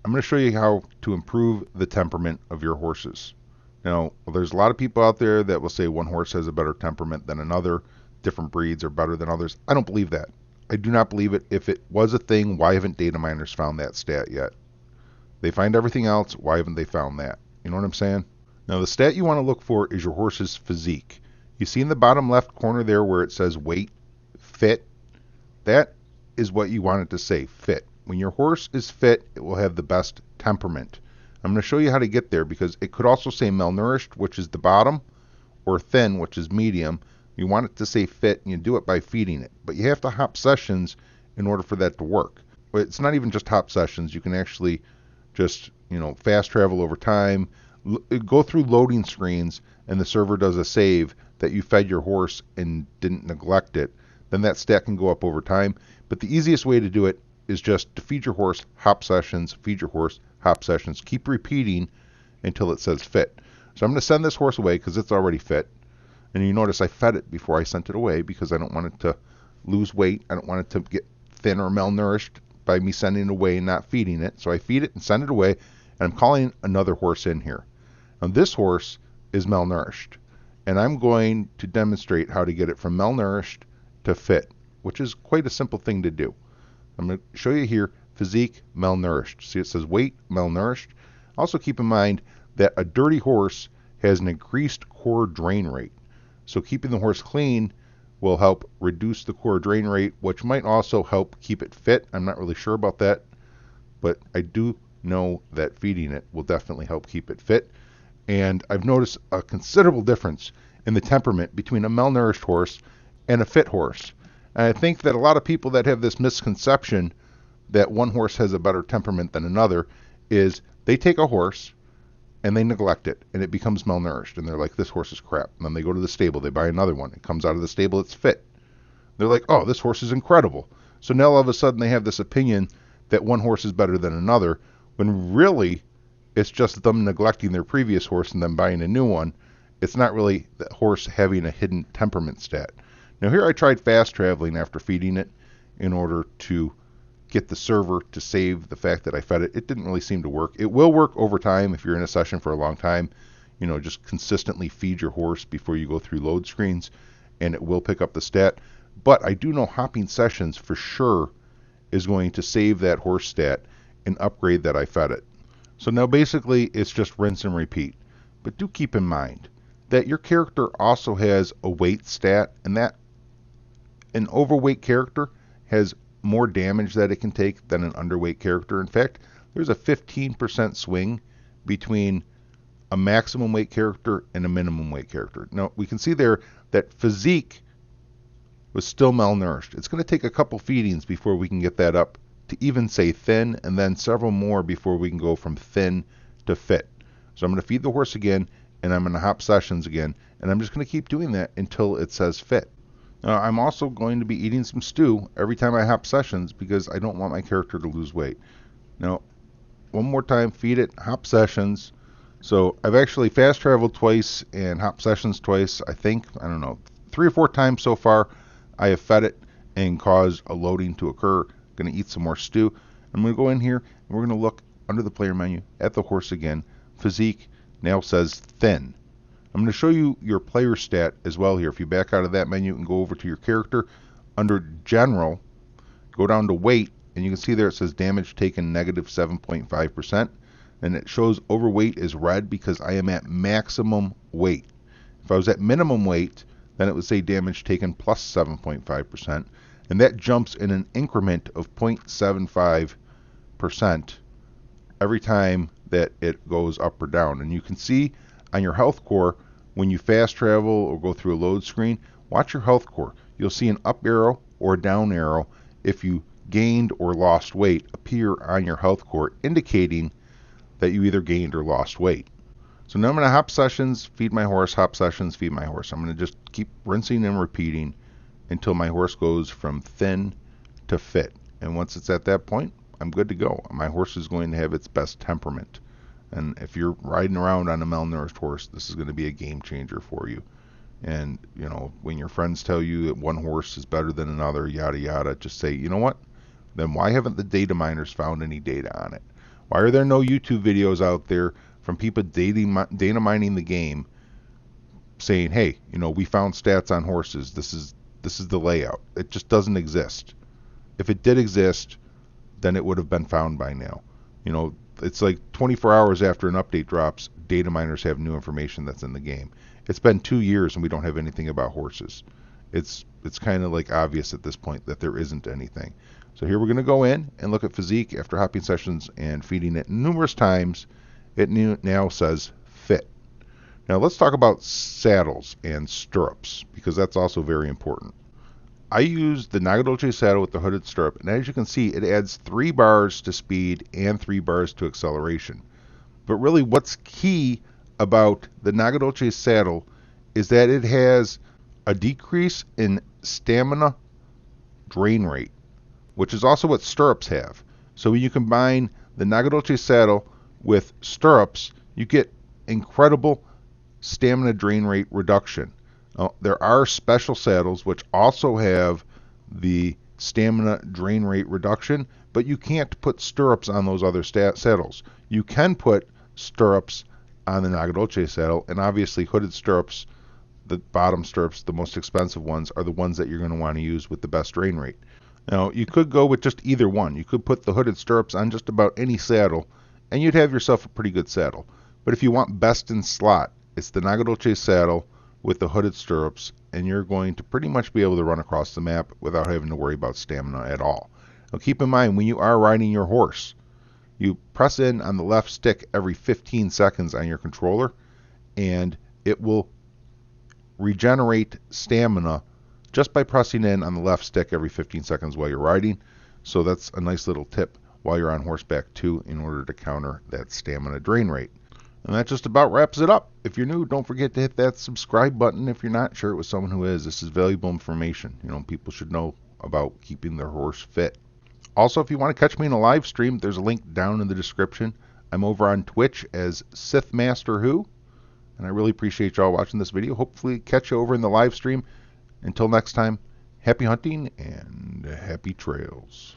I'm going to show you how to improve the temperament of your horses. Now, there's a lot of people out there that will say one horse has a better temperament than another, different breeds are better than others. I don't believe that. I do not believe it. If it was a thing, why haven't data miners found that stat yet? They find everything else, why haven't they found that? You know what I'm saying? Now, the stat you want to look for is your horse's physique. You see in the bottom left corner there where it says weight, fit? That is what you want it to say, fit. When your horse is fit, it will have the best temperament. I'm going to show you how to get there because it could also say malnourished, which is the bottom, or thin, which is medium. You want it to say fit, and you do it by feeding it. But you have to hop sessions in order for that to work. But it's not even just hop sessions. You can actually just, fast travel over time, go through loading screens, and the server does a save that you fed your horse and didn't neglect it. Then that stat can go up over time. But the easiest way to do it is just to feed your horse, hop sessions, feed your horse, hop sessions. Keep repeating until it says fit. So I'm going to send this horse away because it's already fit. And you notice I fed it before I sent it away because I don't want it to lose weight. I don't want it to get thin or malnourished by me sending it away and not feeding it. So I feed it and send it away, and I'm calling another horse in here. Now this horse is malnourished, and I'm going to demonstrate how to get it from malnourished to fit, which is quite a simple thing to do. I'm going to show you here, physique, malnourished. See, it says weight, malnourished. Also keep in mind that a dirty horse has an increased core drain rate. So keeping the horse clean will help reduce the core drain rate, which might also help keep it fit. I'm not really sure about that, but I do know that feeding it will definitely help keep it fit. And I've noticed a considerable difference in the temperament between a malnourished horse and a fit horse. And I think that a lot of people that have this misconception that one horse has a better temperament than another is they take a horse and they neglect it and it becomes malnourished and they're like, this horse is crap. And then they go to the stable, they buy another one. It comes out of the stable, it's fit. They're like, oh, this horse is incredible. So now all of a sudden they have this opinion that one horse is better than another, when really it's just them neglecting their previous horse and then buying a new one. It's not really the horse having a hidden temperament stat. Now here I tried fast traveling after feeding it in order to get the server to save the fact that I fed it. It didn't really seem to work. It will work over time if you're in a session for a long time. Just consistently feed your horse before you go through load screens, and it will pick up the stat. But I do know hopping sessions for sure is going to save that horse stat and upgrade that I fed it. So now basically it's just rinse and repeat. But do keep in mind that your character also has a weight stat, and that an overweight character has more damage that it can take than an underweight character. In fact, there's a 15% swing between a maximum weight character and a minimum weight character. Now, we can see there that physique was still malnourished. It's going to take a couple feedings before we can get that up to even say thin, and then several more before we can go from thin to fit. So I'm going to feed the horse again, and I'm going to hop sessions again, and I'm just going to keep doing that until it says fit. Now, I'm also going to be eating some stew every time I hop sessions because I don't want my character to lose weight. Now, one more time, feed it, hop sessions. So I've actually fast traveled twice and hop sessions twice, I think. I don't know, 3 or 4 times so far I have fed it and caused a loading to occur. Going to eat some more stew. I'm going to go in here and we're going to look under the player menu at the horse again. Physique now says thin. I'm going to show you your player stat as well here. If you back out of that menu and go over to your character, under general, go down to weight, and you can see there it says damage taken negative 7.5%, and it shows overweight is red because I am at maximum weight. If I was at minimum weight, then it would say damage taken plus 7.5%, and that jumps in an increment of 0.75% every time that it goes up or down. And you can see on your health core, when you fast travel or go through a load screen, watch your health core. You'll see an up arrow or a down arrow if you gained or lost weight appear on your health core, indicating that you either gained or lost weight. So now I'm going to hop sessions, feed my horse, hop sessions, feed my horse. I'm going to just keep rinsing and repeating until my horse goes from thin to fit. And once it's at that point, I'm good to go. My horse is going to have its best temperament. And if you're riding around on a malnourished horse, this is going to be a game changer for you. And, when your friends tell you that one horse is better than another, yada, yada, just say, you know what? Then why haven't the data miners found any data on it? Why are there no YouTube videos out there from people data mining the game saying, hey, we found stats on horses. This is the layout. It just doesn't exist. If it did exist, then it would have been found by now. It's like 24 hours after an update drops, data miners have new information that's in the game. It's been 2 years and we don't have anything about horses. It's kind of like obvious at this point that there isn't anything. So here we're going to go in and look at physique after hopping sessions and feeding it numerous times. It now says fit. Now let's talk about saddles and stirrups, because that's also very important. I use the Nagadolce saddle with the hooded stirrup, and as you can see, it adds 3 bars to speed and 3 bars to acceleration. But really what's key about the Nagadolce saddle is that it has a decrease in stamina drain rate, which is also what stirrups have. So when you combine the Nagadolce saddle with stirrups, you get incredible stamina drain rate reduction. There are special saddles which also have the stamina drain rate reduction, but you can't put stirrups on those other saddles. You can put stirrups on the Nagadolce saddle, and obviously hooded stirrups, the bottom stirrups, the most expensive ones, are the ones that you're going to want to use with the best drain rate. Now, you could go with just either one. You could put the hooded stirrups on just about any saddle, and you'd have yourself a pretty good saddle. But if you want best in slot, it's the Nagadolce saddle with the hooded stirrups, and you're going to pretty much be able to run across the map without having to worry about stamina at all. Now, keep in mind, when you are riding your horse, you press in on the left stick every 15 seconds on your controller, and it will regenerate stamina just by pressing in on the left stick every 15 seconds while you're riding. So that's a nice little tip while you're on horseback too, in order to counter that stamina drain rate. And that just about wraps it up. If you're new, don't forget to hit that subscribe button. If you're not, share it with someone who is. This is valuable information. People should know about keeping their horse fit. Also, if you want to catch me in a live stream, there's a link down in the description. I'm over on Twitch as SithMasterWHO, and I really appreciate y'all watching this video. Hopefully catch you over in the live stream. Until next time, happy hunting and happy trails.